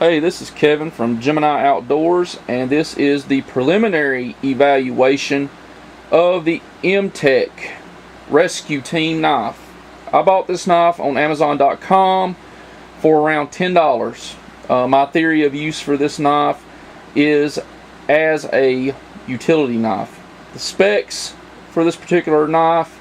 Hey, this is Kevin from Gemini Outdoors, and this is the preliminary evaluation of the M-Tech Rescue Team knife. I bought this knife on Amazon.com for around $10. My theory of use for this knife is as a utility knife. The specs for this particular knife: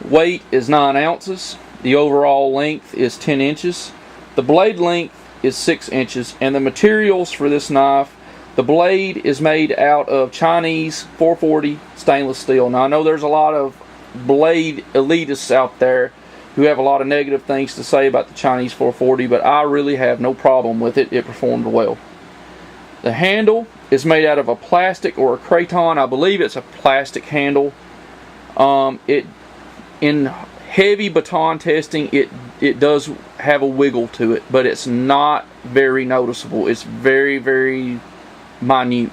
weight is 9 ounces, the overall length is 10 inches, the blade length is 6 inches, and the materials for this knife, the blade is made out of Chinese 440 stainless steel. Now I know there's a lot of blade elitists out there who have a lot of negative things to say about the Chinese 440, but I really have no problem with it. It performed well. The handle is made out of a plastic or a craton. I believe it's a plastic handle. In heavy baton testing, it does have a wiggle to it, but it's not very noticeable. It's very, very minute.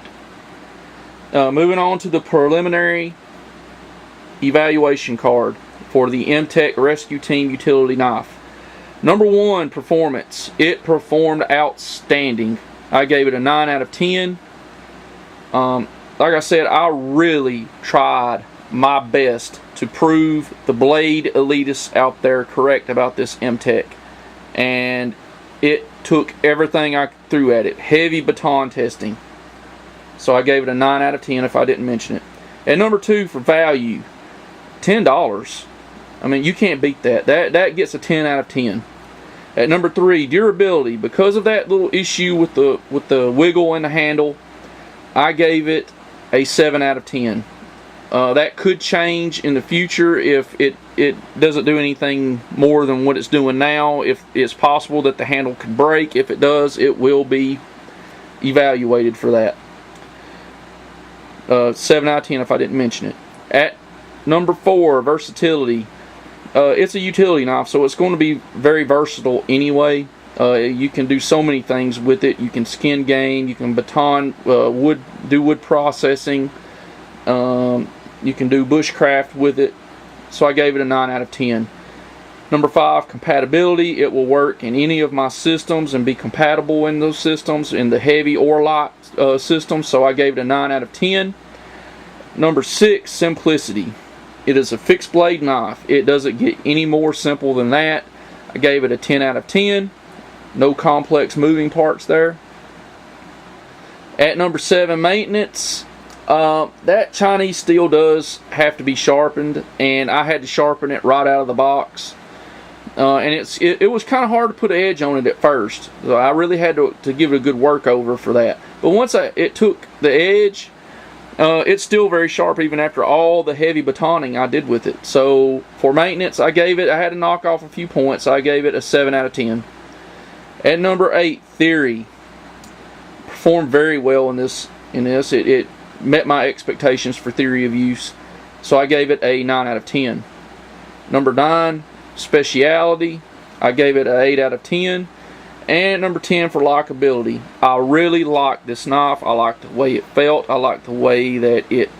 Moving on to the preliminary evaluation card for the M-Tech Rescue Team utility knife. Number 1, performance. It performed outstanding. I gave it a 9 out of 10. Like I said, I really tried my best to prove the blade elitists out there correct about this M-Tech, and it took everything I threw at it. Heavy baton testing, so I gave it a 9 out of 10 if I didn't mention it. And number 2, for value, $10. I mean, you can't beat that. That gets a 10 out of 10. At number 3, durability. Because of that little issue with the wiggle in the handle, I gave it a 7 out of 10. That could change in the future if it doesn't do anything more than what it's doing now. If it's possible that the handle could break, if it does, it will be evaluated for that. 7 out of 10 if I didn't mention it. At number 4, versatility. It's a utility knife, so it's going to be very versatile anyway. You can do so many things with it. You can skin game, you can baton, do wood processing. You can do bushcraft with it, so I gave it a 9 out of 10. Number 5, compatibility. It will work in any of my systems and be compatible in those systems, in the heavy or light systems, so I gave it a 9 out of 10. Number 6, simplicity. It is a fixed blade knife. It doesn't get any more simple than that. I gave it a 10 out of 10. No complex moving parts there. At number 7, maintenance. That Chinese steel does have to be sharpened, and I had to sharpen it right out of the box. And it was kind of hard to put an edge on it at first, so I really had to give it a good work over for that. But once it took the edge, it's still very sharp even after all the heavy batoning I did with it. So for maintenance, I had to knock off a few points. I gave it a 7 out of 10. At number 8, theory. Performed very well in this. It met my expectations for theory of use, so I gave it a 9 out of 10. Number 9, speciality. I gave it an 8 out of 10. And number 10, for likability. I really liked this knife. I liked the way it felt. I liked the way that it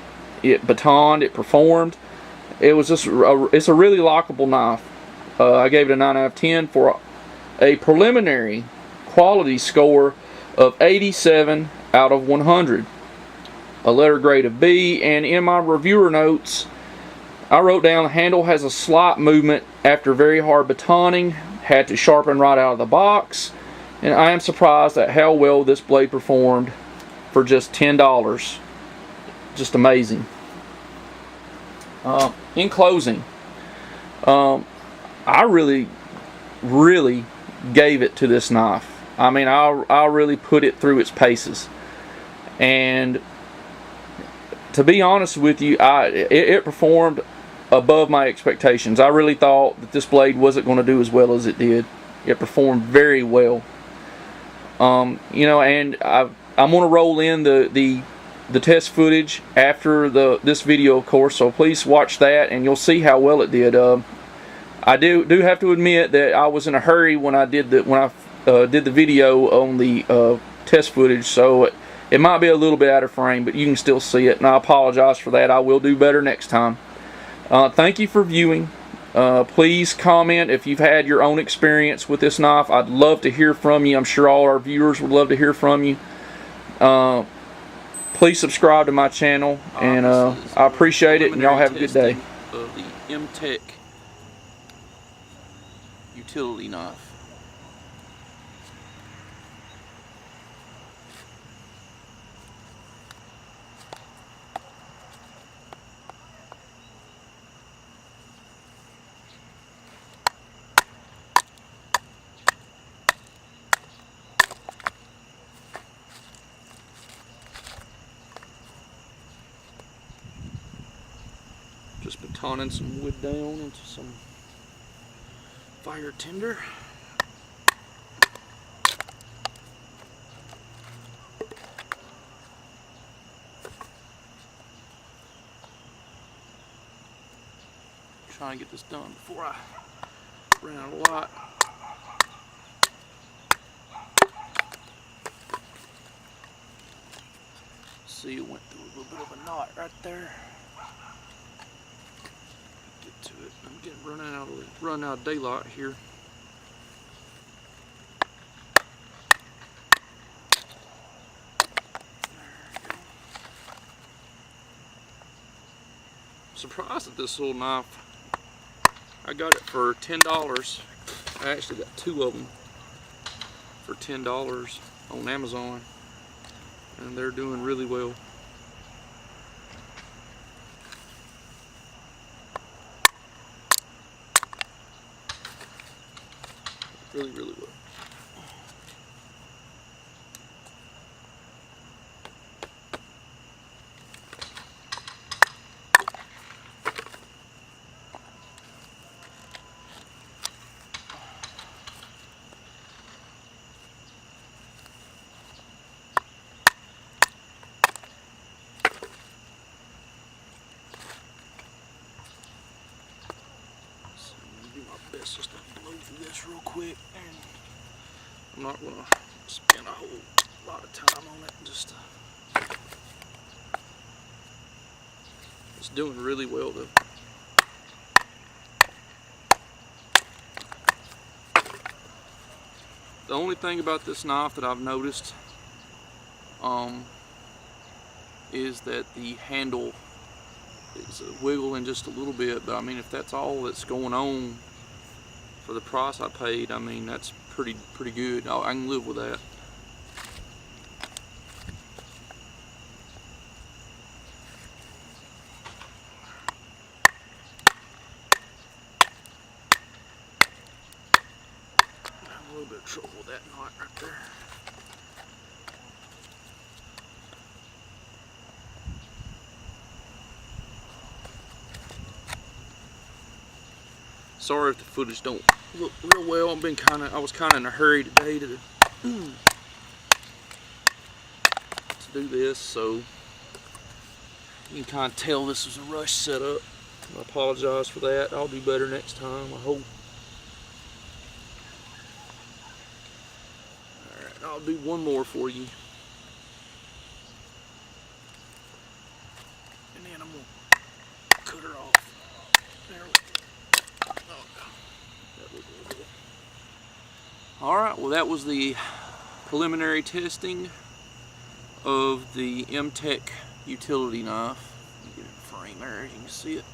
batoned, it performed. It's a really likable knife. I gave it a 9 out of 10 for a preliminary quality score of 87 out of 100. A letter grade of B, and in my reviewer notes, I wrote down the handle has a slight movement after very hard batoning, had to sharpen right out of the box, and I am surprised at how well this blade performed for just $10. Just amazing. In closing, I really gave it to this knife. I mean, I really put it through its paces, and to be honest with you, it performed above my expectations. I really thought that this blade wasn't going to do as well as it did. It performed very well. And I'm going to roll in the test footage after this video, of course. So please watch that, and you'll see how well it did. I do have to admit that I was in a hurry when I did the video on the test footage, so it might be a little bit out of frame, but you can still see it, and I apologize for that. I will do better next time. Thank you for viewing, Please comment if you've had your own experience with this knife. I'd love to hear from you. I'm sure all our viewers would love to hear from you. Please subscribe to my channel, and I appreciate it, and y'all have a good day. Of the M-Tech utility knife. Just batoning some wood down into some fire tinder. Trying to get this done before I run out of light. See, it went through a little bit of a knot right there. Get to it. I'm getting running out of daylight here. I'm surprised at this little knife. I got it for $10. I actually got 2 of them for $10 on Amazon, and they're doing really well. Really well. So I'm gonna do my best just to blow through this real quick, and I'm not gonna spend a whole lot of time on it. Just it's doing really well though. The only thing about this knife that I've noticed is that the handle is wiggling just a little bit, but I mean, if that's all that's going on for the price I paid, I mean, that's pretty good. I can live with that. I have a little bit of trouble with that knot right there. Sorry if the footage don't look real well. I was kind of in a hurry today to do this, so you can kind of tell this was a rush setup. I apologize for that. I'll do better next time, I hope. Alright, I'll do one more for you. And then I'm going to cut her off. There we go. Alright, well, that was the preliminary testing of the M-Tech utility knife. Get it in frame there, you can see it.